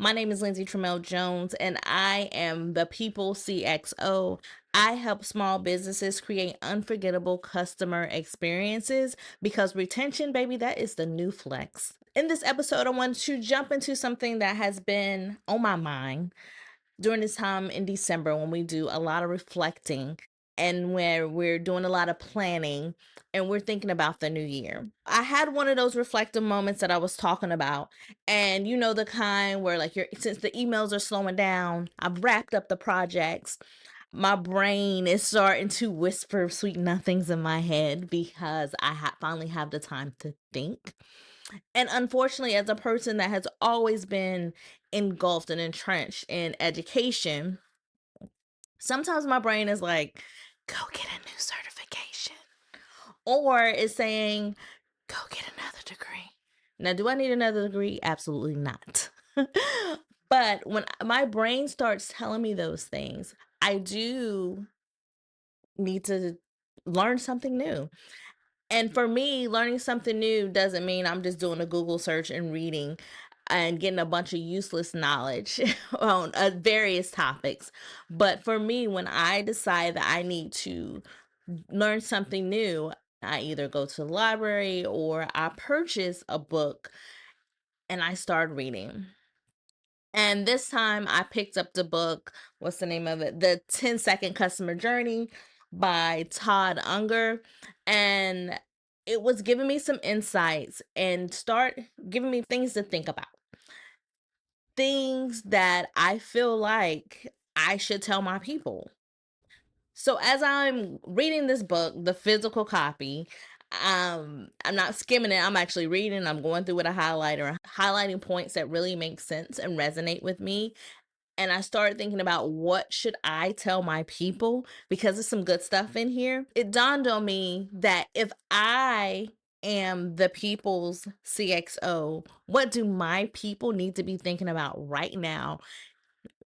My name is Lindsay Tramel-Jones, and I am the People CXO. I help small businesses create unforgettable customer experiences because retention, baby, that is the new flex. In this episode, I want to jump into something that has been on my mind during this time in December when we do a lot of reflecting and where we're doing a lot of planning and we're thinking about the new year. I had one of those reflective moments that I was talking about, and you know, the kind where like since the emails are slowing down, I've wrapped up the projects. My brain is starting to whisper sweet nothings in my head because finally have the time to think. And unfortunately, as a person that has always been engulfed and entrenched in education, sometimes my brain is like, go get a new certification. Or is saying, go get another degree. Now, do I need another degree? Absolutely not. But when my brain starts telling me those things, I do need to learn something new. And for me, learning something new doesn't mean I'm just doing a Google search and reading and getting a bunch of useless knowledge on various topics. But for me, when I decide that I need to learn something new, I either go to the library or I purchase a book and I start reading. And this time I picked up the book, what's the name of it? The 10-Second Customer Journey by Todd Unger. And it was giving me some insights and start giving me things to think about. Things that I feel like I should tell my people. So as I'm reading this book, the physical copy, I'm not skimming it. I'm actually reading. I'm going through with a highlighter, highlighting points that really make sense and resonate with me. And I started thinking about what should I tell my people because there's some good stuff in here. It dawned on me that if I am the people's CXO, what do my people need to be thinking about right now,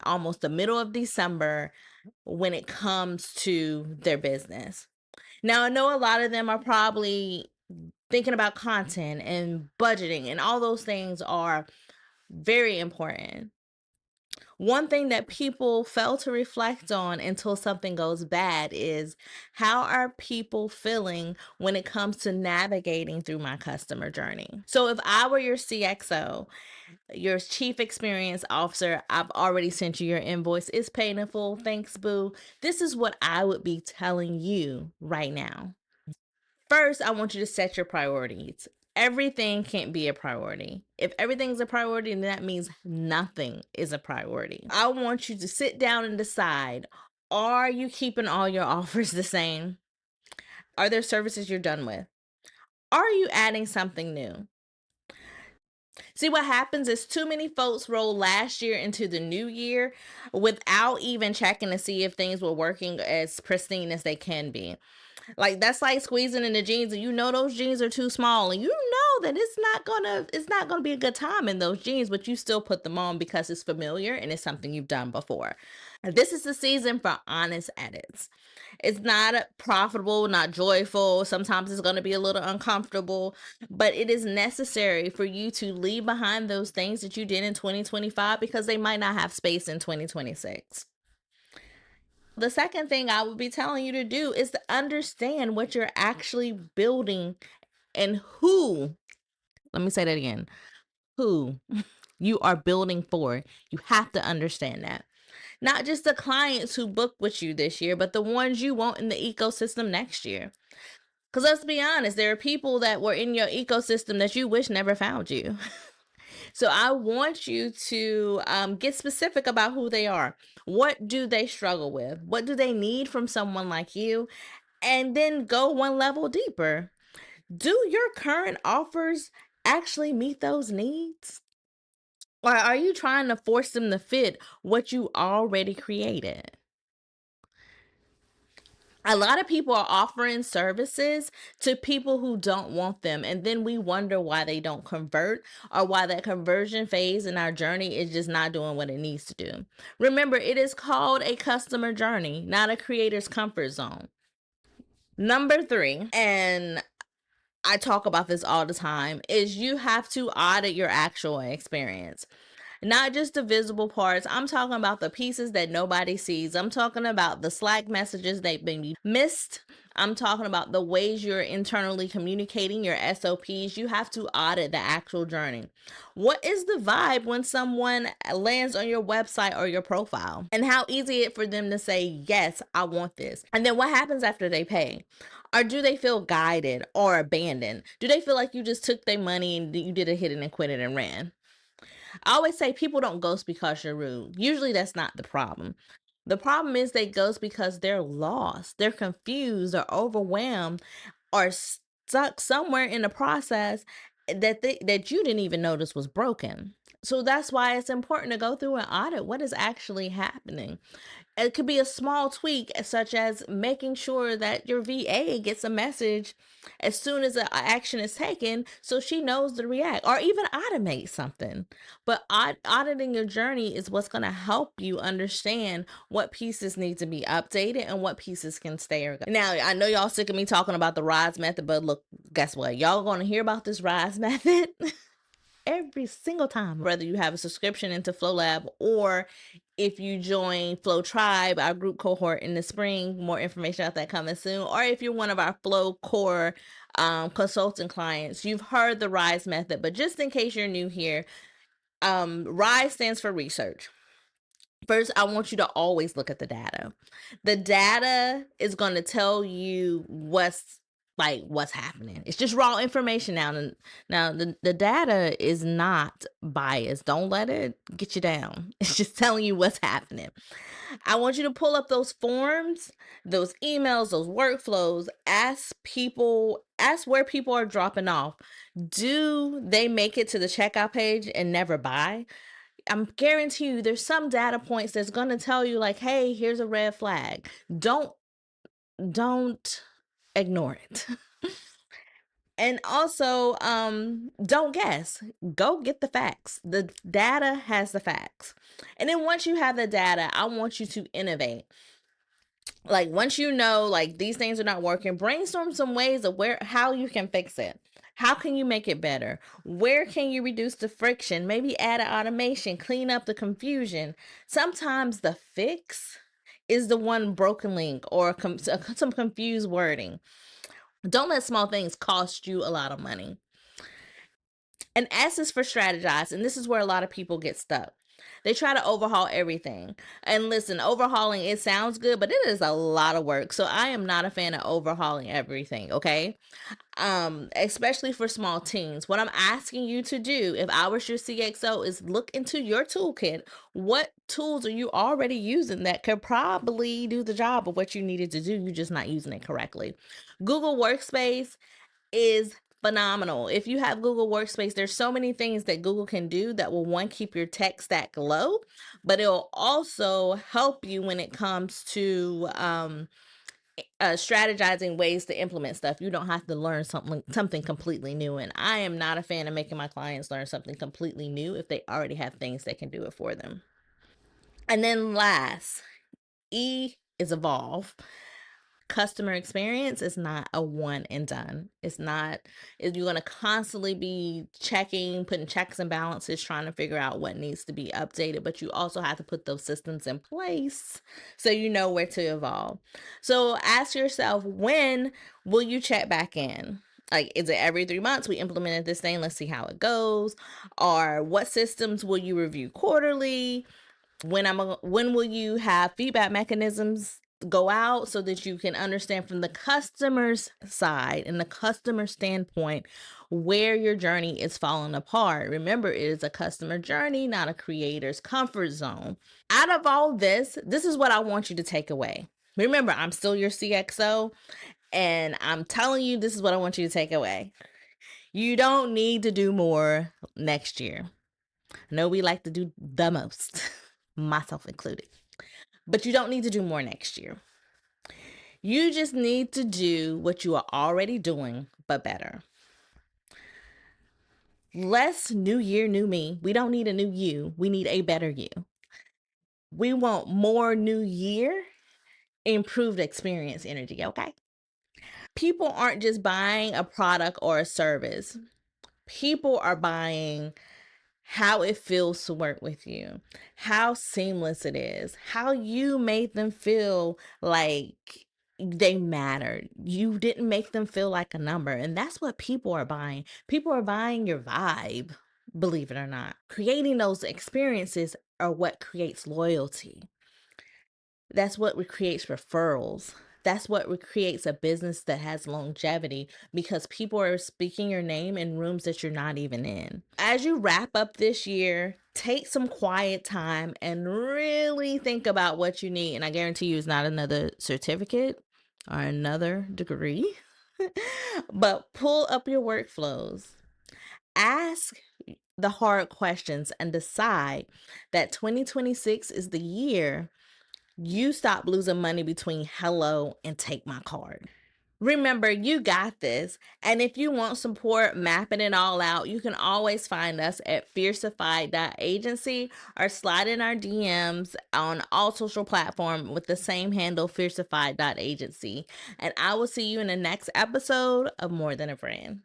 almost the middle of December, when it comes to their business? Now, I know a lot of them are probably thinking about content and budgeting, and all those things are very important. One thing that people fail to reflect on until something goes bad is how are people feeling when it comes to navigating through my customer journey? So, if I were your CXO, your chief experience officer, I've already sent you your invoice. It's painful. Thanks, boo. This is what I would be telling you right now. First, I want you to set your priorities. Everything can't be a priority. If everything's a priority, then that means nothing is a priority. I want you to sit down and decide, are you keeping all your offers the same? Are there services you're done with? Are you adding something new? See, what happens is too many folks roll last year into the new year without even checking to see if things were working as pristine as they can be. Like that's like squeezing in the jeans and you know those jeans are too small and you know that it's not gonna be a good time in those jeans, but you still put them on because it's familiar and it's something you've done before. This is the season for honest edits. It's not profitable, not joyful. Sometimes it's going to be a little uncomfortable, but it is necessary for you to leave behind those things that you did in 2025 because they might not have space in 2026. The second thing I would be telling you to do is to understand what you're actually building and who, let me say that again, who you are building for. You have to understand that. Not just the clients who book with you this year, but the ones you want in the ecosystem next year. Because let's be honest, there are people that were in your ecosystem that you wish never found you. So I want you to get specific about who they are. What do they struggle with? What do they need from someone like you? And then go one level deeper. Do your current offers actually meet those needs? Or are you trying to force them to fit what you already created? A lot of people are offering services to people who don't want them. And then we wonder why they don't convert or why that conversion phase in our journey is just not doing what it needs to do. Remember, it is called a customer journey, not a creator's comfort zone. Number three, and I talk about this all the time, is you have to audit your actual experience. Not just the visible parts. I'm talking about the pieces that nobody sees. I'm talking about the Slack messages they've been missed. I'm talking about the ways you're internally communicating your SOPs. You have to audit the actual journey. What is the vibe when someone lands on your website or your profile? And how easy it for them to say, yes, I want this. And then what happens after they pay? Or do they feel guided or abandoned? Do they feel like you just took their money and you did a hit and quit it and ran? I always say people don't ghost because you're rude. Usually that's not the problem. The problem is they ghost because they're lost, they're confused, or overwhelmed, or stuck somewhere in the process that you didn't even notice was broken. So that's why it's important to go through and audit what is actually happening. It could be a small tweak, such as making sure that your VA gets a message as soon as an action is taken so she knows to react, or even automate something. But auditing your journey is what's going to help you understand what pieces need to be updated and what pieces can stay or go. Now, I know y'all sick of me talking about the RISE method, but look, guess what? Y'all going to hear about this RISE method every single time, whether you have a subscription into Flow Lab or if you join Flow Tribe, our group cohort in the spring. More information about that coming soon. Or if you're one of our Flow Core consultant clients, you've heard the RISE method, but just in case you're new here, RISE stands for research. First, I want you to always look at the data. The data is going to tell you what's happening. It's just raw information now. Now the data is not biased. Don't let it get you down. It's just telling you what's happening. I want you to pull up those forms, those emails, those workflows. Ask where people are dropping off. Do they make it to the checkout page and never buy? I'm guarantee you there's some data points that's going to tell you like, hey, here's a red flag. Don't ignore it. And also, don't guess. Go get the facts. The data has the facts. And then once you have the data, I want you to innovate. Like once you know like these things are not working, brainstorm some ways of how you can fix it. How can you make it better? Where can you reduce the friction? Maybe add an automation, clean up the confusion. Sometimes the fix is the one broken link or some confused wording. Don't let small things cost you a lot of money. And S is for strategize, and this is where a lot of people get stuck. They try to overhaul everything. And listen, overhauling, it sounds good, but it is a lot of work. So I am not a fan of overhauling everything, okay? Especially for small teams. What I'm asking you to do, if I was your CXO, is look into your toolkit. What tools are you already using that could probably do the job of what you needed to do? You're just not using it correctly. Google Workspace is phenomenal. If you have Google Workspace, there's so many things that Google can do that will, one, keep your tech stack low, but it'll also help you when it comes to strategizing ways to implement stuff. You don't have to learn something completely new. And I am not a fan of making my clients learn something completely new if they already have things that can do it for them. And then last, E is evolve. Customer experience is not a one and done. It's not, you're going to constantly be checking, putting checks and balances, trying to figure out what needs to be updated, but you also have to put those systems in place so you know where to evolve. So ask yourself, when will you check back in? Like, is it every 3 months we implemented this thing? Let's see how it goes. Or what systems will you review quarterly? When will you have feedback mechanisms go out so that you can understand from the customer's side and the customer standpoint where your journey is falling apart? Remember, it is a customer journey, not a creator's comfort zone. Out of all this is what I want you to take away. Remember, I'm still your CXO, and I'm telling you, this is what I want you to take away. You don't need to do more next year. I know we like to do the most. Myself included. But you don't need to do more next year. You just need to do what you are already doing, but better. Less new year, new me. We don't need a new you. We need a better you. We want more new year, improved experience energy, okay? People aren't just buying a product or a service. People are buying how it feels to work with you, how seamless it is, how you made them feel like they mattered. You didn't make them feel like a number. And that's what people are buying. People are buying your vibe, believe it or not. Creating those experiences are what creates loyalty. That's what creates referrals. That's what creates a business that has longevity, because people are speaking your name in rooms that you're not even in. As you wrap up this year, take some quiet time and really think about what you need. And I guarantee you it's not another certificate or another degree, but pull up your workflows. Ask the hard questions and decide that 2026 is the year you stop losing money between hello and take my card. Remember, you got this. And if you want support mapping it all out, you can always find us at fierceified.agency or slide in our DMs on all social platforms with the same handle, fierceified.agency. And I will see you in the next episode of More Than a Brand.